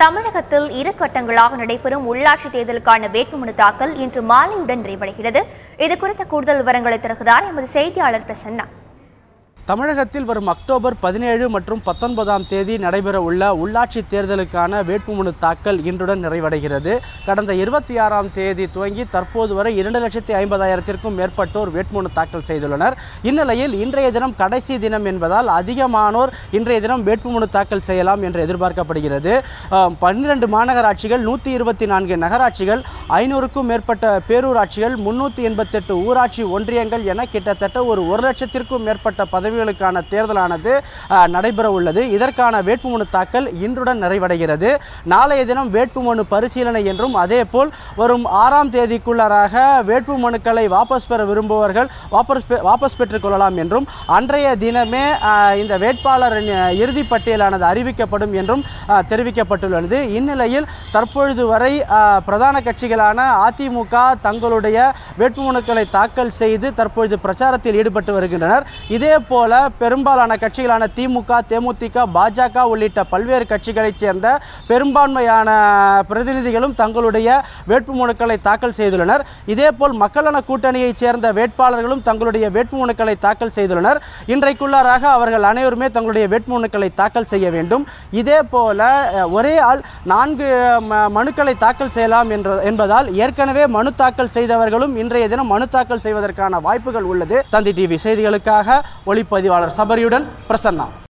தமிழகத்தில் இரு கட்டங்களாக நடைபெறும் உள்ளாட்சி தேர்தலுக்கான வேட்புமனு தாக்கல் இன்று மாலையுடன் நிறைவடைகிறது. இதுகுறித்த கூடுதல் விவரங்களை தருகிறார் எமது செய்தியாளர் பிரசன்னா. தமிழகத்தில் வரும் அக்டோபர் 17 மற்றும் 19ஆம் தேதி நடைபெற உள்ள உள்ளாட்சி தேர்தலுக்கான வேட்புமனு தாக்கல் இன்றுடன் நிறைவடைகிறது. கடந்த 26ஆம் தேதி துவங்கி தற்போது வரை 2,50,000க்கும் மேற்பட்டோர் வேட்புமனு தாக்கல் செய்துள்ளனர். இந்நிலையில் இன்றைய தினம் கடைசி தினம் என்பதால் அதிகமானோர் இன்றைய தினம் வேட்புமனு தாக்கல் செய்யலாம் என்று எதிர்பார்க்கப்படுகிறது. 12 மாநகராட்சிகள், 124 நகராட்சிகள், 500க்கும் மேற்பட்ட பேரூராட்சிகள், 388 ஊராட்சி ஒன்றியங்கள் என கிட்டத்தட்ட ஒரு 1,00,000க்கும் மேற்பட்ட பதவிகளுக்கான தேர்தலானது நடைபெற உள்ளது. இதற்கான வேட்புமனு தாக்கல் இன்றுடன் நிறைவடைகிறது. நாளைய தினம் வேட்புமனு பரிசீலனை என்றும் அதேபோல் வரும் 6ஆம் தேதிக்குள்ளாக வேட்புமனுக்களை வாபஸ் பெற விரும்புபவர்கள் வாபஸ் பெற்றுக் கொள்ளலாம் என்றும் அன்றைய தினமே இந்த வேட்பாளரின் இறுதி பட்டியலானது அறிவிக்கப்படும் என்றும் தெரிவிக்கப்பட்டுள்ளது. இந்நிலையில் தற்பொழுது வரை பிரதான கட்சிகளான அதிமுக தங்களுடைய வேட்புமனுக்களை தாக்கல் செய்து தற்பொழுது பிரச்சாரத்தில் ஈடுபட்டு வருகின்றனர். இதேபோல பெரும்பாலான கட்சிகளான திமுக, தேமுதிக, பாஜக உள்ளிட்ட பல்வேறு கட்சிகளைச் சேர்ந்த பெரும்பான்மையான பிரதிநிதிகளும் தங்களுடைய வேட்புமனுக்களை தாக்கல் செய்துள்ளனர். இதேபோல் மக்கள் நல கூட்டணியைச் சேர்ந்த வேட்பாளர்களும் தங்களுடைய வேட்புமனுக்களை தாக்கல் செய்துள்ளனர். இன்றைக்குள்ளாக அவர்கள் அனைவருமே தங்களுடைய வேட்புமனுக்களை தாக்கல் செய்ய வேண்டும். இதேபோல ஒரே ஆள் 4 மனுக்களை தாக்கல் செய்யலாம் என்பதால் ஏற்கனவே மனு தாக்கல் செய்தவர்களும் இன்றைய தினம் மனு தாக்கல் செய்வதற்கான வாய்ப்புகள் உள்ளது. தந்தி டிவி செய்திகளுக்காக ஒளிப்பதிவாளர் சபரியுடன் பிரசன்னா.